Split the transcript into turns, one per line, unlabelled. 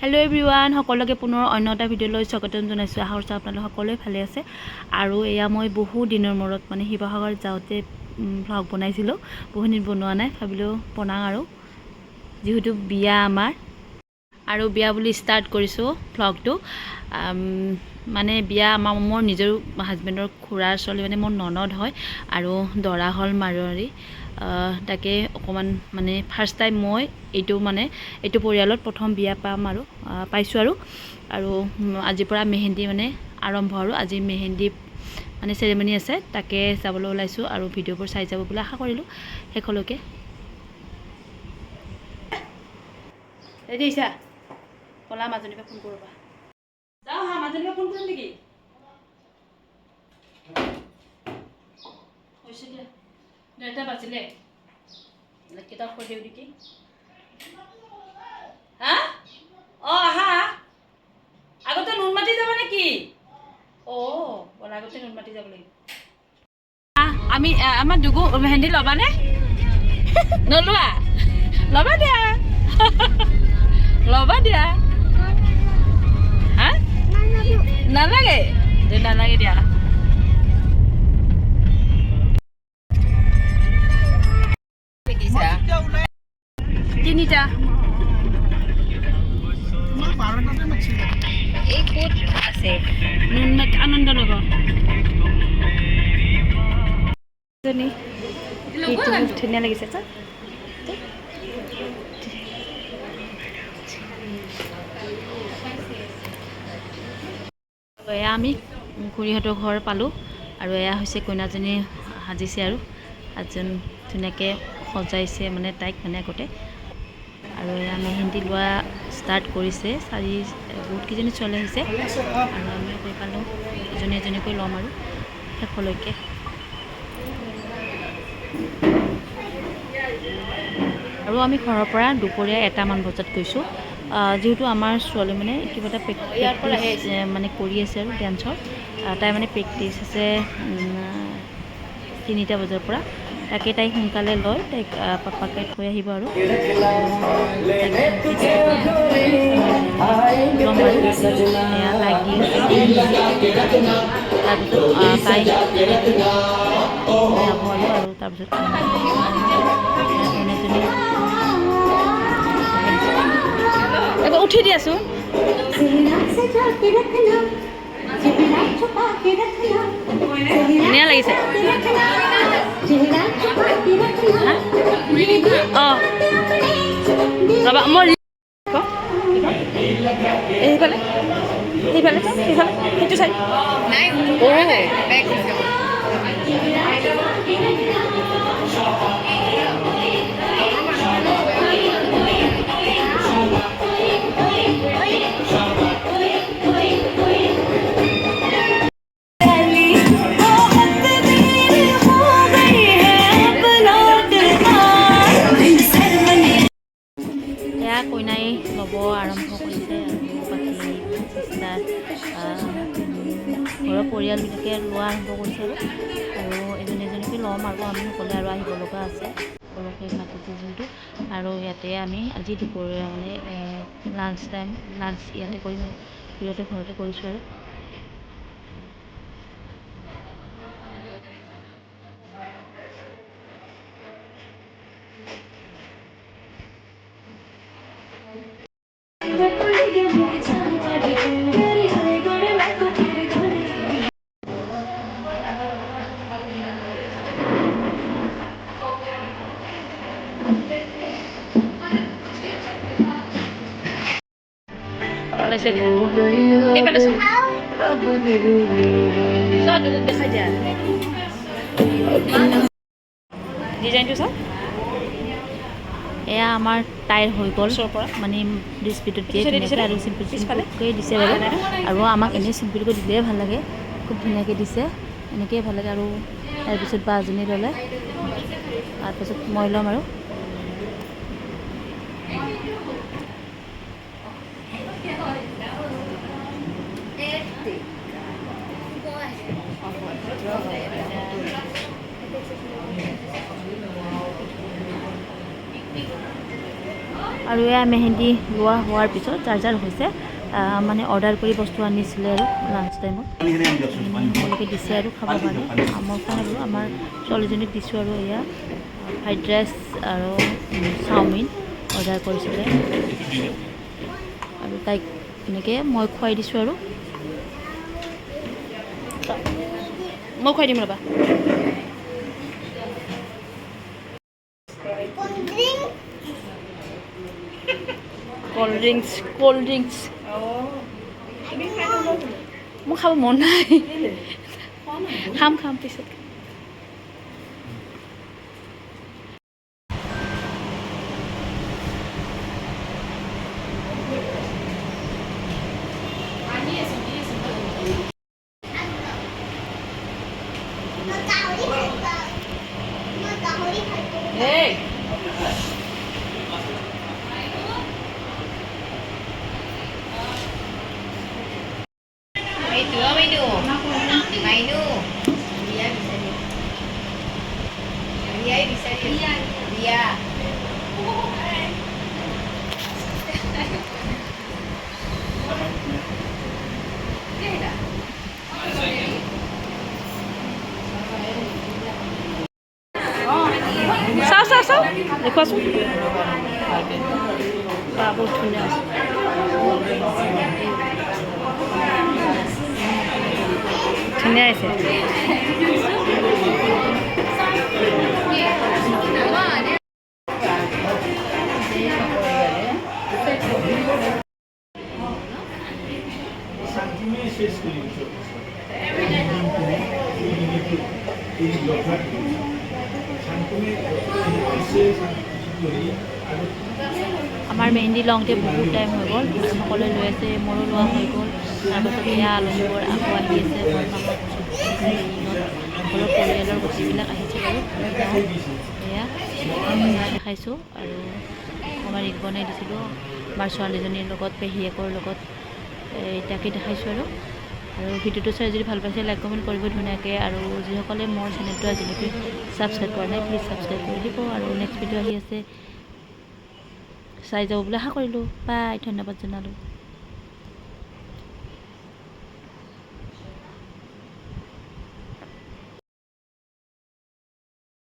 Hello' everyone, সকলোকে পুনৰ অন্য এটা ভিডিঅ'লৈ স্বাগতম জনাইছোঁ। আশা কৰিছোঁ আপোনালোক সকলোৱে ভালে আছে। আৰু এয়া মই বহু দিনৰ মূৰত মানে শিৱসাগৰ যাওঁতে ভ্লগ বনাইছিলোঁ। বহুত দিন বনোৱা নাই, ভাবিলোঁ বনাওঁ আৰু যিহেতু বিয়া আমাৰ, আৰু বিয়া বুলি ষ্টাৰ্ট কৰিছোঁ ভ্লগটো। মানে বিয়া মোৰ নিজৰ হাজবেণ্ডৰ খুৰাৰ ছোৱালী, মানে মোৰ ননদ হয়, আৰু দৰা হ'ল মাৰোৱাৰী। তাকে অকণমান মানে ফাৰ্ষ্ট টাইম মই এইটো পৰিয়ালত প্ৰথম বিয়া পাইছোঁ আৰু আজিৰ পৰা মেহেন্দি মানে আৰম্ভ, আৰু আজি মেহেন্দি মানে চেৰেমনি আছে, তাকে যাবলৈ ওলাইছোঁ আৰু ভিডিঅ'বোৰ চাই যাব বুলি আশা কৰিলোঁ শেষলৈকে। ৰেডি হৈছা? ক'লা মাজনীৰ পৰা ফোন কৰিবা। যাওঁ হা, মাজনীৰ পৰা ফোন কৰিম নেকি? হৈছে দিয়া, 9টা বাজিলে, কিতাপ পঢ়ি দিওঁ নেকি? হা? আহা আগতে নুনমাটি যাব নেকি? ব'লা, আগতে নুনমাটি যাব লাগিব। আমি আমাৰ দুগু মেহেন্দি ল'বানে? নলোৱা? ল'বা দিয়া। ল'বা দিয়া। হা? নালাগে? নালাগে দিয়া। তিনিটা এই ক'ত আছে? নুনমাটি আনন্দনগৰ। ধুনীয়া লাগিছে চা। এয়া আমি খুৰীহঁতৰ ঘৰ পালোঁ, আৰু এয়া হৈছে কইনাজনী সাজিছে, আৰু সাজজন ধুনীয়াকৈ সজাইছে মানে তাইক মানে আগতে। আৰু এয়া মেহেন্দি লোৱা ষ্টাৰ্ট কৰিছে, বহুতকেইজনী ছোৱালী আহিছে, আৰু আমি গৈ পালোঁ, এজনী এজনীকৈ ল'ম আৰু শেষলৈকে। আৰু আমি ঘৰৰ পৰা দুপৰীয়া 1টামান বজাত গৈছোঁ, যিহেতু আমাৰ ছোৱালী মানে কিবা এটা প্ৰেক্টিছ মানে কৰি আছে আৰু ডান্সৰ। তাই মানে প্ৰেক্টিছ আছে 3টা বজাৰ পৰা, তাকে তাইক সোনকালে লৈ তাইক পাপাকে থৈ আহিব আৰু এয়া লাগি তাৰপিছত তাই যাব আৰু তাৰপিছত এবাৰ উঠি দিয়াচোন। ধুনীয়া লাগিছে। ৰ'বা মই এইফালে সেইফালে সেইফালে সেইটো চাই কইনাই ল'ব আৰম্ভ কৰিছে, আৰু বাকী চিষ্টাৰ ঘৰৰ পৰিয়ালবিলাকে লোৱা আৰম্ভ কৰিছে, আৰু এজনী এজনীকৈ ল'ম, আৰু আমি সকলোৱে আৰু আহিব লগা আছে, সকলোকে মাতিছে যিহেতু। আৰু ইয়াতে আমি আজি দুপৰীয়া মানে লাঞ্চ ইয়াতে কৰিম, ঘৰতে কৰিছোঁ আৰু। ডিজাইনটো চাওক। এয়া আমাৰ তাইৰ হৈ গ'ল, মানে স্পীডত দিয়ে ধুনীয়াকৈ, আৰু চিম্পুলকৈ দিছে বাৰু, আৰু আমাক এনেই চিম্পুলকৈ দিলেই ভাল লাগে, খুব ধুনীয়াকৈ দিছে, এনেকৈয়ে ভাল লাগে। আৰু তাৰপিছত বাজনী ল'লে, তাৰপিছত মই ল'ম আৰু আৰু এয়া মেহেন্দি লোৱা হোৱাৰ পিছত চাৰ্জাৰ হৈছে মানে অৰ্ডাৰ কৰি বস্তু আনিছিলে আৰু লাঞ্চ টাইমত সকলোকে দিছে আৰু খাবৰ কাৰণে মই খোৱা নগ'লোঁ আমাৰ ছোৱালীজনীক দিছোঁ আৰু এয়া ফ্ৰাইড ৰাইচ আৰু চাওমিন অৰ্ডাৰ কৰিছিলে আৰু তাইক এনেকৈ মই খুৱাই দিছোঁ আৰু মই খুৱাই দিম ৰ'বা কোল্ড ড্ৰিংকছ মোৰ খাব মন নাই খাম পিছত চাওঁ দেখুৱাচোন বহুত ধুনীয়া আছে ধুনীয়া আছে আমাৰ মেহেন্দি লওঁতে বহুত টাইম হৈ গ'ল সকলোৱে লৈ আছে মোৰো লোৱা হৈ গ'ল তাৰপাছত এয়া আলহীবোৰ আকৌ আহি আছে ঘৰৰ পৰিয়ালৰ গোটেইবিলাক আহিছে বাৰু এয়া দেখাইছোঁ আৰু অকণমান ৰিল বনাই দিছিলোঁ আমাৰ ছোৱালীজনীৰ লগত পেহীয়েকৰ লগত তাকে দেখাইছোঁ আৰু ভিডিঅ'টো চাই যদি ভাল পাইছে লাইক কমেণ্ট কৰিব ধুনীয়াকৈ আৰু যিসকলে মোৰ চেনেলটো আজিলৈকে ছাবস্ক্ৰাইব কৰা নাই প্লিজ ছাবস্ক্ৰাইব কৰি দিব আৰু নেক্সট ভিডিঅ' আহি আছে চাই যাব বুলি আশা কৰিলোঁ বাই ধন্যবাদ জনালোঁ